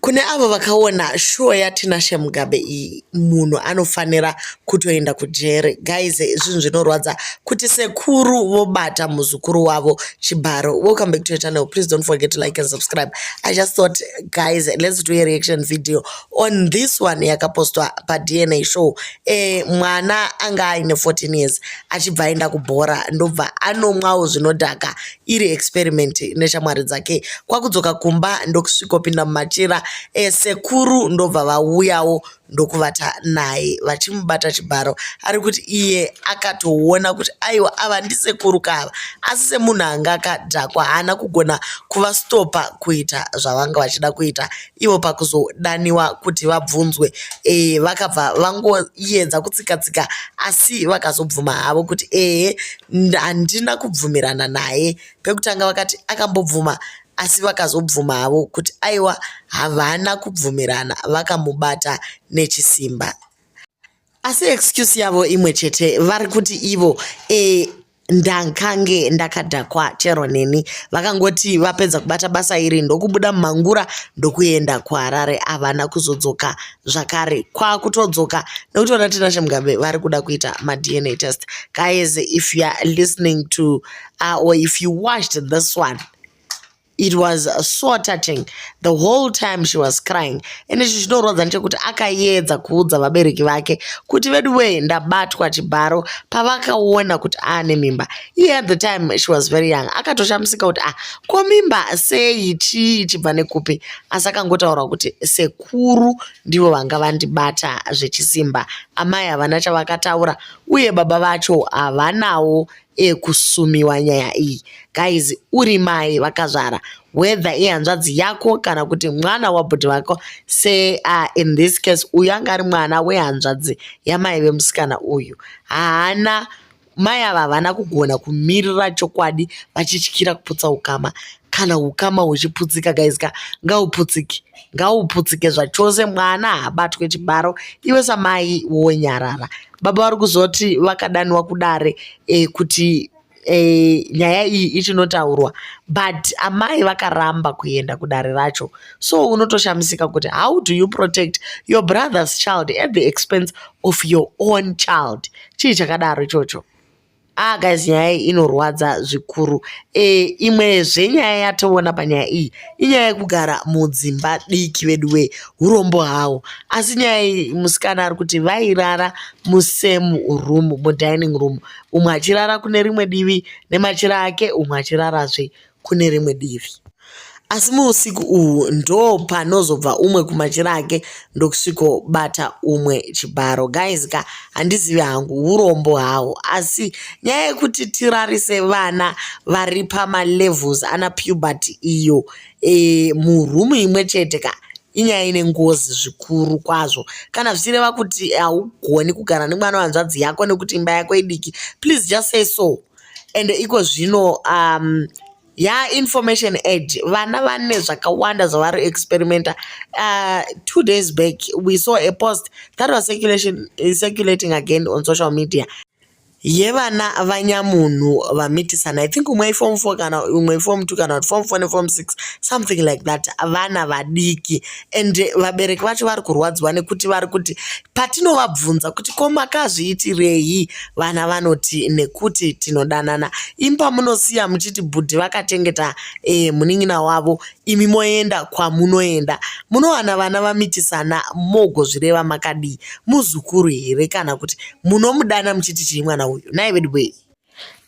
Kune avo vakaona show yaTinashe Mugabe iyi munhu anofanira kutoenda kujere. Guys, zvinhu zvinorwadza kuti sekuru vobata muzukuru wavo chibharo. Welcome back to your channel. Please don't forget to like and subscribe. I just thought, guys, let's do a reaction video on this one yakapostwa paDnashow. Mwana anga aine 14 years achibva aenda kubhora ndobva anomwawo zvinodhaka iri experiment neshamwari dzake. Kwakudzoka kumba ndokusvikopinda mumachira sekuru ndobva vauyawo ndokuvata naye vachimubata chibharo. Ari kuti iye akatoona kuti aiwa ava ndisekuru kava, asi semunhu anga akadhakwa haana kugona kuvastopa kuita zvavanga vachida kuita. Ivo pakuzodaniwa kuti vabvunzwe vakabva vangoedza kutsika-tsika, asi vakazobvuma havo kuti handina kubvumirana naye. Pekutanga vakati akambobvuma, asi vakazobvuma havo kuti aiwa havana kubvumirana, vakamubata nechisimba. Asi excuse yavo imwe chete, vari kuti ivo ndakange ndakadhakwa chero neni. Vakangoti vapedza kubata basa iri ndokubuda mumangura ndokuenda kuHarare, havana kuzodzoka zvakare. Kwakutodzoka nekuti vana Tinashe Mugabe vari kuda kuita maDNA test. Guys, if you are listening to or if you watched this one, it was so touching. The whole time she was crying. And she zvinorodza ndechekuti akaedza kuudza vabereki vake kuti veduwe ndabatwa chibharo pavakaona kuti aane mimba. He at the time she was very young. Akatoshamisika kuti ko mimba sei ichibva nekupi. Asi akangotaura kuti sekuru ndivo vanga vandibata zvechisimba. Amai havana chavakataura uye baba vacho havanawo kusumiwa nyaya iyi. Guys, uri mai vakazvara, whether ihanzvadzi yako kana kuti mwana wabhodhi wako, say in this case uyu anga ari mwana wehanzvadzi yamai vemusikana uyu, haana mai ava havana kugona kumirira chokwadi vachityira kuputsa ukama. Kana ukama huchiputsika, guys, ngauputsike zvachose. Mwana habatwe chibharo, iwe samai wonyarara. Baba vari kuzoti vakadaniwa kudare kuti nyaya iyi ichinotaurwa, but amai vakaramba kuenda kudare racho. So unotoshamisika kuti how do you protect your brother's child at the expense of your own child? Chii chakadaro ichocho? Guys, nyaya iyi inorwadza zvikuru. Imwezve nyaya yatoona panyaya iyi inyaya yekugara mudzimba diki veduwe urombo havo. Asi nyaya iyi musikana ari kuti vairara musame room, mudining room, umwe achirara kune rimwe divi nemachira ake, umwe achirarazve kune rimwe divi. Asi muusiku uhu ndo panozobva umwe kumachira ake ndokusvikobata umwe chibharo. Guys, handizivi hangu urombo havo, asi nyaya yekuti tirarise vana vari pamalevels ana puberty iyo murumu imwe chete inyaya ine ngozi zvikuru kwazvo. Kana zvichireva kuti haugoni kugara nemwana wanzvadzi yako nekuti imba yako idiki, please just say so. And iko zvino information age, vana vane zvakawanda zvavari experimenta. 2 days back we saw a post that was circulating again on social media yevana vanyamunhu vamitisana. I think umwe form 4 kana umwe form 2 kana form 4 neform 6, something like that. Vana vadiki, and vabereki vacho vari kurwadziwa nekuti vari kuti patinovabvunza kuti ko makazviitirei, vana vanoti nekuti tinodanana. Imba munosiya muchiti bhudhi vakachengeta munin'ina wavo, imi moenda kwamunoenda. Munowana vana vamitisana mogozvireva makadii? Muzukuru here kana kuti munomudana muchiti chii mwana uyu? Naivedwe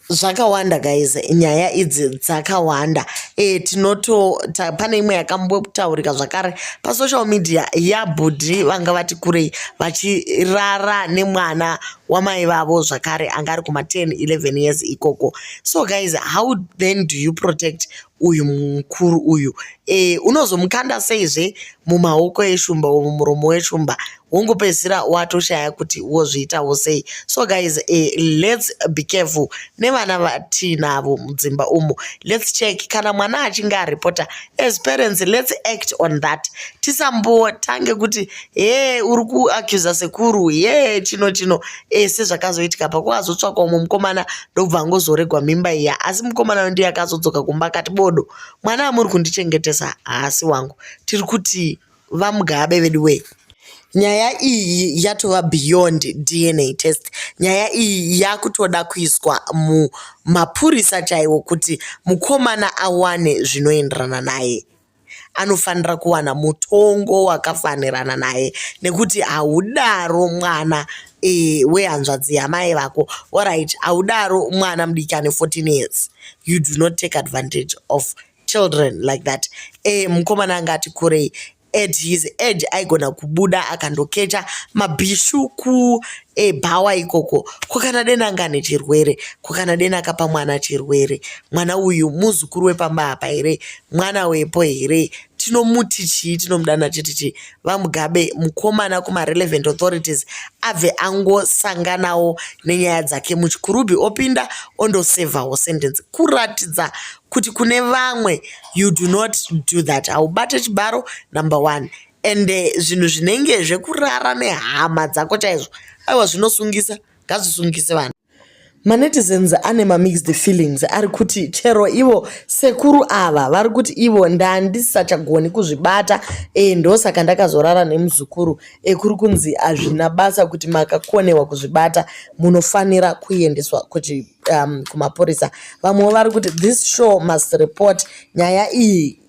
zvakawanda, guys, nyaya idzi dzakawanda. Pane imwe yakambotaurika zvakare pasocial media yabhudhi vanga vati kurei vachirara nemwana wamai vavo zvakare anga ari kuma10 11 years ikoko. So guys, how then do you protect uyu mukuru uyu? Unozomukanda seizve mumaoko eshumba, mumuromo weshumba, wongopedzisira watoshaya kuti wozviitawo sei. So guys, let's be careful nevana vatinavo mudzimba umo. Let's check kana mwana achinge aripota, as parents let's act on that. Tisambotange kuti uri kuaccusa sekuru chino sezvakazoitika pakwazotsvaka umwe mukomana ndobva angozoregwa mimba iya. Asi mukomana ndiye akazodzoka kumba akati bodo, mwana amuri kundichengetesa, haasi wangu. Tiri kuti vaMugabe vedu. Nyaya iyi yatova beyond DNA test. Nyaya iyi yakutoda kuiswa mumapurisa chaiwo kuti mukomana awane zvinoenderana naye. Anofanira kuwana mutongo wakafanirana naye nekuti haudaro mwana wehanzvadzi yamai vako. Alright, haudaro mwana mudiki ane 14 years. You do not take advantage of children like that. Mukomana angati kurei at his age aigona kubuda akandokecha mabhishuku bhawa ikoko kwakanadena anga nechirwere, kwakanadena akapa mwana chirwere. Mwana uyu muzukuru wepamba apa here, mwana wepo here, tinomuti chii, tinomudana chiti chii. VaMugabe mukomana kuma-relevant authorities abve angosanganawo nenyaya dzake muchikurubhi opinda ondosevhawo sentence kuratidza kuti kune vamwe you do not do that. Haubate chibharo, number one. And zvinhu zvinenge zvekurara nehama dzako chaizvo, aiwa zvinosungisa, ngazvisungise vanhu. Manetizens ane mixed feelings ari kuti chero ivo sekuru ava vari kuti ivo ndandisachagoni kuzvibata ndosaka ndakazorara nemuzukuru kuri kunzi hazvina basa kuti makakonewa kuzvibata munofanira kuendeswa kumapurisa. Vamwe vari kuti this show must report nyaya iyi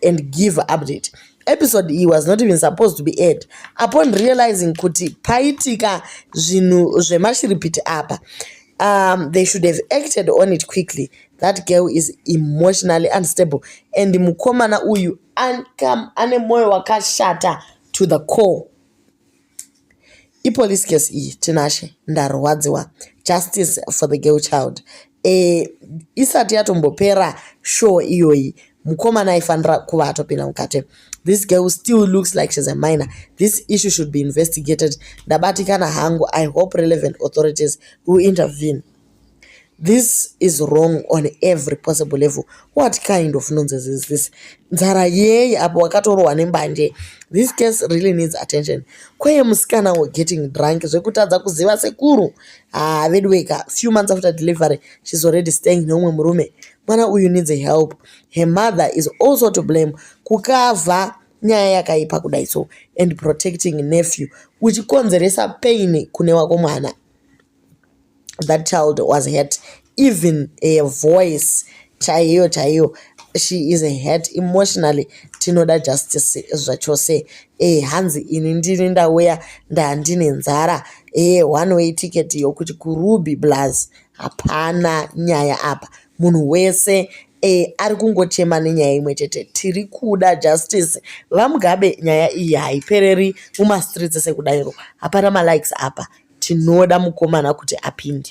and give update. Episode E was not even supposed to be aired. Upon realizing kuti paitika zvinhu zvemashiripiti apa, they should have acted on it quickly. That girl is emotionally unstable and mukomana uyu ane moyo wakashata to the core. Police case Tinashe ndarwadziwa, justice for the girl child. Isati yatombopera show iyoyi mukomana aifanira kuva atopinda mukati. This girl still looks like she's a minor. This issue should be investigated. Ndabatikana hangu, I hope relevant authorities will intervene. This is wrong on every possible level. What kind of nonsense is this? Nzara yei apo wakatorohwa nembanje. This case really needs attention. Kweye musikana getting drunk zvekutadza kuziva sekuru. Vedweka, few months after delivery, she's already staying nomwe murume. Mwana uyu needs help. Her mother is also to blame. Kukava nyaya yakaipa kudai so and protecting nephew uchikonzeresa pain kune wako mwana. That child was hurt. Even a voice chaiyo she is hurt emotionally. Tinoda justice zvachose. Hanzi ini ndini ndawea ndandine nzara. One way ticket yokuti kuruby blaz. Hapana nyaya apa. Munhu wese ari kungochema nenyaya imwe chete. Tiri kuda justice. VaMugabe nyaya iyi haipereri mumastreets sekudairo. Hapana malikes apa. Tinoda mukomana kuti apinde.